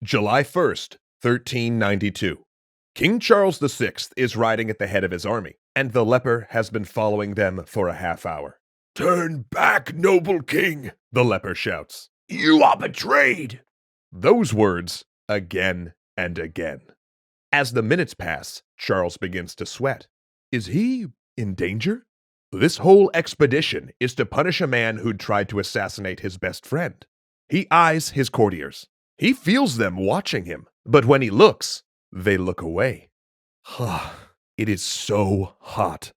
July 1st, 1392. King Charles VI is riding at the head of his army, and the leper has been following them for a half hour. "Turn back, noble king," the leper shouts. "You are betrayed." Those words again and again. As the minutes pass, Charles begins to sweat. Is he in danger? This whole expedition is to punish a man who'd tried to assassinate his best friend. He eyes his courtiers. He feels them watching him, but when he looks, they look away. It is so hot.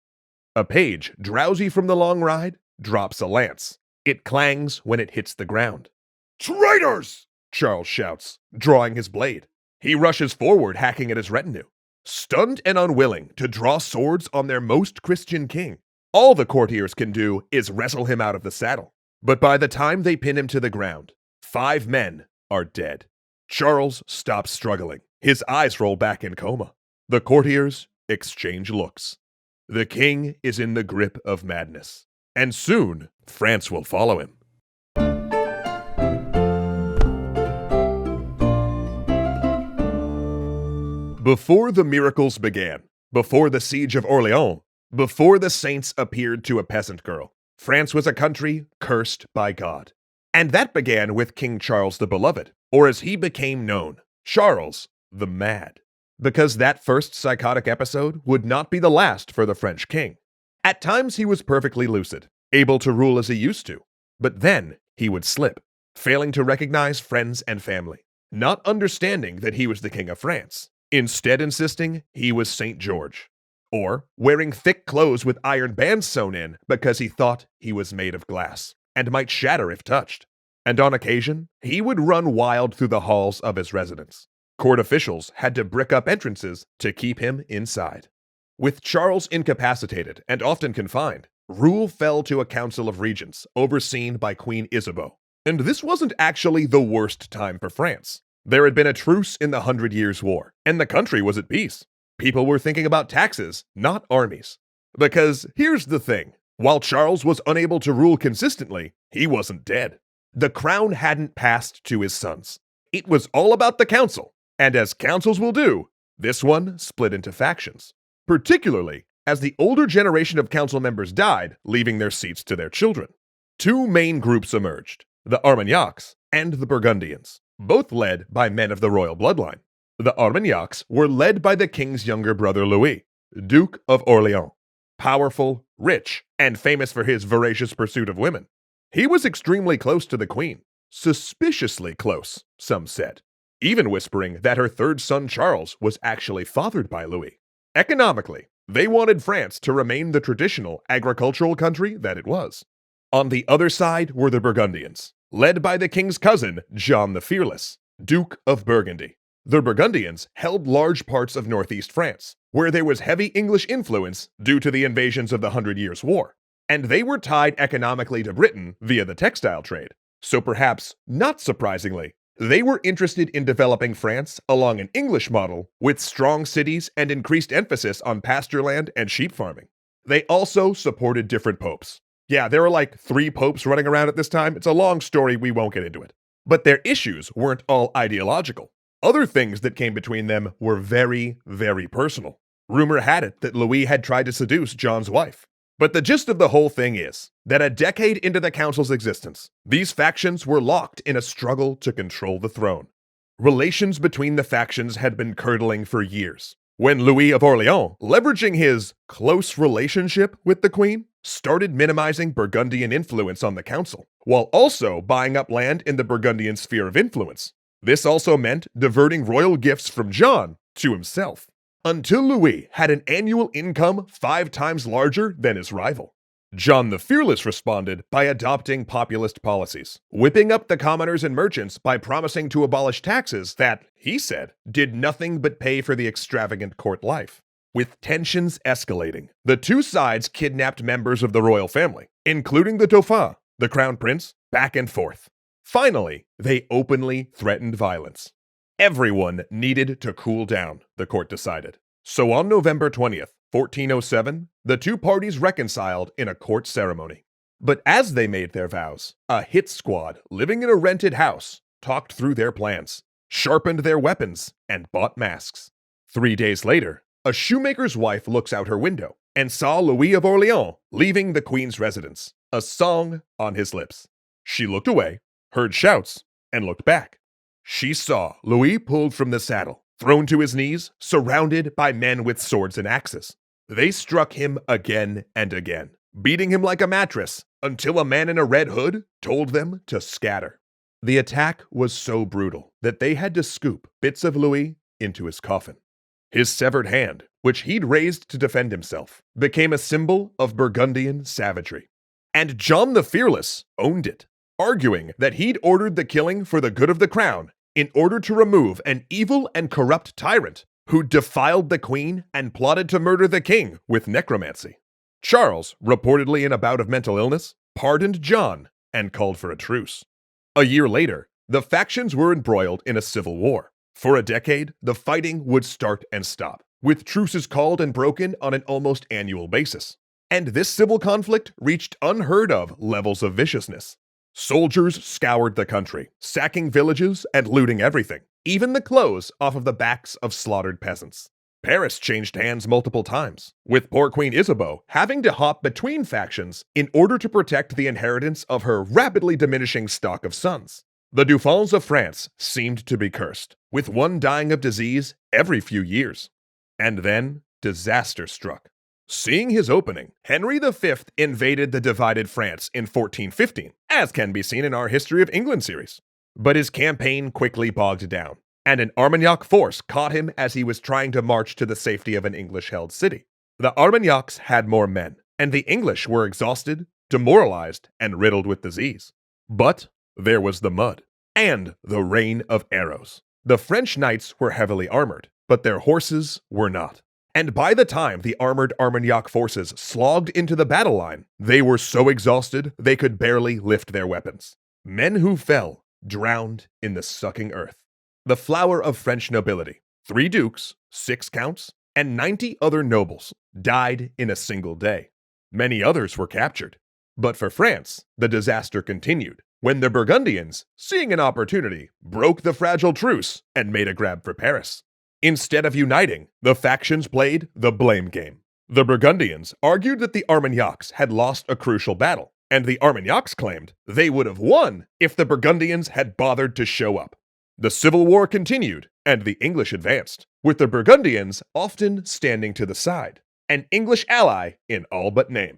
A page, drowsy from the long ride, drops a lance. It clangs when it hits the ground. "Traitors!" Charles shouts, drawing his blade. He rushes forward, hacking at his retinue. Stunned and unwilling to draw swords on their most Christian king, all the courtiers can do is wrestle him out of the saddle. But by the time they pin him to the ground, 5 men are dead. Charles stops struggling. His eyes roll back in coma. The courtiers exchange looks. The king is in the grip of madness, and soon France will follow him. Before the miracles began, before the siege of Orleans, before the saints appeared to a peasant girl, France was a country cursed by God. And that began with King Charles the Beloved, or as he became known, Charles the Mad. Because that first psychotic episode would not be the last for the French king. At times he was perfectly lucid, able to rule as he used to, but then he would slip, failing to recognize friends and family, not understanding that he was the King of France, instead insisting he was St. George, or wearing thick clothes with iron bands sewn in because he thought he was made of glass and might shatter if touched. And on occasion, he would run wild through the halls of his residence. Court officials had to brick up entrances to keep him inside. With Charles incapacitated and often confined, rule fell to a council of regents overseen by Queen Isabeau. And this wasn't actually the worst time for France. There had been a truce in the 100 Years' War, and the country was at peace. People were thinking about taxes, not armies. Because here's the thing, while Charles was unable to rule consistently, he wasn't dead. The crown hadn't passed to his sons. It was all about the council, and as councils will do, this one split into factions. Particularly as the older generation of council members died, leaving their seats to their children. 2 main groups emerged, the Armagnacs and the Burgundians, both led by men of the royal bloodline. The Armagnacs were led by the king's younger brother Louis, Duke of Orleans, powerful, rich, and famous for his voracious pursuit of women. He was extremely close to the queen, suspiciously close, some said, even whispering that her 3rd son Charles was actually fathered by Louis. Economically, they wanted France to remain the traditional agricultural country that it was. On the other side were the Burgundians, led by the king's cousin, John the Fearless, Duke of Burgundy. The Burgundians held large parts of northeast France, where there was heavy English influence due to the invasions of the 100 Years' War, and they were tied economically to Britain via the textile trade. So perhaps, not surprisingly, they were interested in developing France along an English model with strong cities and increased emphasis on pasture land and sheep farming. They also supported different popes. Yeah, there were like 3 popes running around at this time. It's a long story, we won't get into it. But their issues weren't all ideological. Other things that came between them were very, very personal. Rumor had it that Louis had tried to seduce John's wife. But the gist of the whole thing is that a decade into the council's existence, these factions were locked in a struggle to control the throne. Relations between the factions had been curdling for years, when Louis of Orleans, leveraging his close relationship with the queen, started minimizing Burgundian influence on the council, while also buying up land in the Burgundian sphere of influence. This also meant diverting royal gifts from John to himself, until Louis had an annual income 5 times larger than his rival. John the Fearless responded by adopting populist policies, whipping up the commoners and merchants by promising to abolish taxes that, he said, did nothing but pay for the extravagant court life. With tensions escalating, the 2 sides kidnapped members of the royal family, including the Dauphin, the crown prince, back and forth. Finally, they openly threatened violence. Everyone needed to cool down, the court decided. So on November 20th, 1407, the 2 parties reconciled in a court ceremony. But as they made their vows, a hit squad living in a rented house talked through their plans. sharpened their weapons, and bought masks. 3 days later, a shoemaker's wife looks out her window and saw Louis of Orleans leaving the queen's residence, a song on his lips. She looked away, heard shouts, and looked back. She saw Louis pulled from the saddle, thrown to his knees, surrounded by men with swords and axes. They struck him again and again, beating him like a mattress, until a man in a red hood told them to scatter. The attack was so brutal that they had to scoop bits of Louis into his coffin. His severed hand, which he'd raised to defend himself, became a symbol of Burgundian savagery. And John the Fearless owned it, arguing that he'd ordered the killing for the good of the crown in order to remove an evil and corrupt tyrant who defiled the queen and plotted to murder the king with necromancy. Charles, reportedly in a bout of mental illness, pardoned John and called for a truce. A year later, the factions were embroiled in a civil war. For a decade, the fighting would start and stop, with truces called and broken on an almost annual basis. And this civil conflict reached unheard of levels of viciousness. Soldiers scoured the country, sacking villages and looting everything, even the clothes off of the backs of slaughtered peasants. Paris changed hands multiple times, with poor Queen Isabeau having to hop between factions in order to protect the inheritance of her rapidly diminishing stock of sons. The Dauphins of France seemed to be cursed, with one dying of disease every few years. And then, disaster struck. Seeing his opening, Henry V invaded the divided France in 1415, as can be seen in our History of England series. But his campaign quickly bogged down, and an Armagnac force caught him as he was trying to march to the safety of an English-held city. The Armagnacs had more men, and the English were exhausted, demoralized, and riddled with disease. But there was the mud, and the rain of arrows. The French knights were heavily armored, but their horses were not. And by the time the armored Armagnac forces slogged into the battle line, they were so exhausted they could barely lift their weapons. Men who fell, drowned in the sucking earth. The flower of French nobility, 3 dukes, 6 counts, and 90 other nobles died in a single day. Many others were captured. But for France, the disaster continued when the Burgundians, seeing an opportunity, broke the fragile truce and made a grab for Paris. Instead of uniting, the factions played the blame game. The Burgundians argued that the Armagnacs had lost a crucial battle, and the Armagnacs claimed they would have won if the Burgundians had bothered to show up. The civil war continued, and the English advanced, with the Burgundians often standing to the side, an English ally in all but name.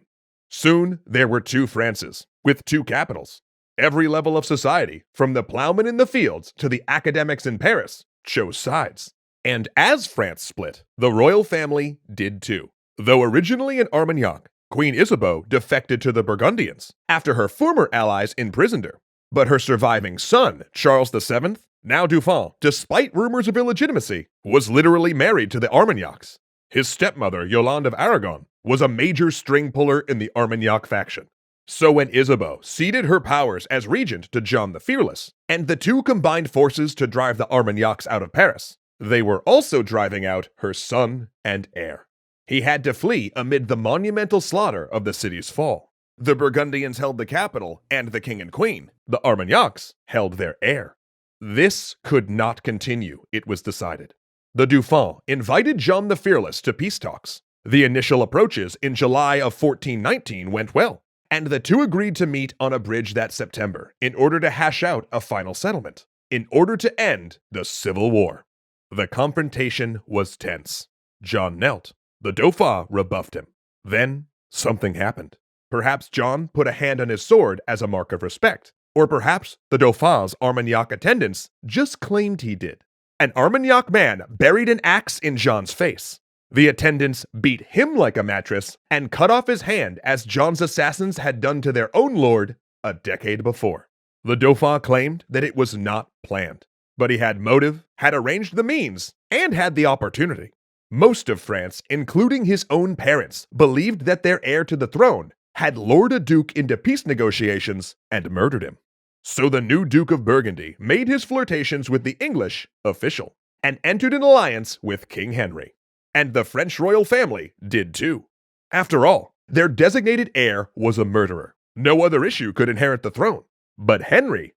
Soon, there were 2 Frances, with 2 capitals. Every level of society, from the plowmen in the fields to the academics in Paris, chose sides. And as France split, the royal family did too. Though originally an Armagnac, Queen Isabeau defected to the Burgundians after her former allies imprisoned her. But her surviving son, Charles VII, now Dauphin, despite rumors of illegitimacy, was literally married to the Armagnacs. His stepmother, Yolande of Aragon, was a major string puller in the Armagnac faction. So when Isabeau ceded her powers as regent to John the Fearless, and the 2 combined forces to drive the Armagnacs out of Paris, they were also driving out her son and heir. He had to flee amid the monumental slaughter of the city's fall. The Burgundians held the capital and the king and queen. The Armagnacs held their heir. This could not continue, it was decided. The Dauphins invited John the Fearless to peace talks. The initial approaches in July of 1419 went well, and the 2 agreed to meet on a bridge that September in order to hash out a final settlement, in order to end the civil war. The confrontation was tense. John knelt. The Dauphin rebuffed him. Then, something happened. Perhaps John put a hand on his sword as a mark of respect, or perhaps the Dauphin's Armagnac attendants just claimed he did. An Armagnac man buried an axe in John's face. The attendants beat him like a mattress and cut off his hand as John's assassins had done to their own lord a decade before. The Dauphin claimed that it was not planned. But he had motive, had arranged the means, and had the opportunity. Most of France, including his own parents, believed that their heir to the throne had lured a duke into peace negotiations and murdered him. So the new Duke of Burgundy made his flirtations with the English official and entered an alliance with King Henry. And the French royal family did too. After all, their designated heir was a murderer. No other issue could inherit the throne. But Henry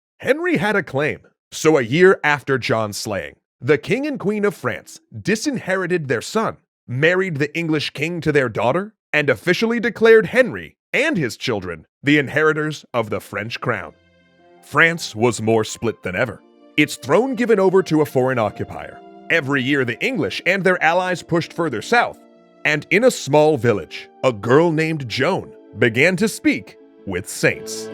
had a claim. So a year after John's slaying, the King and Queen of France disinherited their son, married the English king to their daughter, and officially declared Henry and his children the inheritors of the French crown. France was more split than ever, its throne given over to a foreign occupier. Every year the English and their allies pushed further south, and in a small village, a girl named Joan began to speak with saints.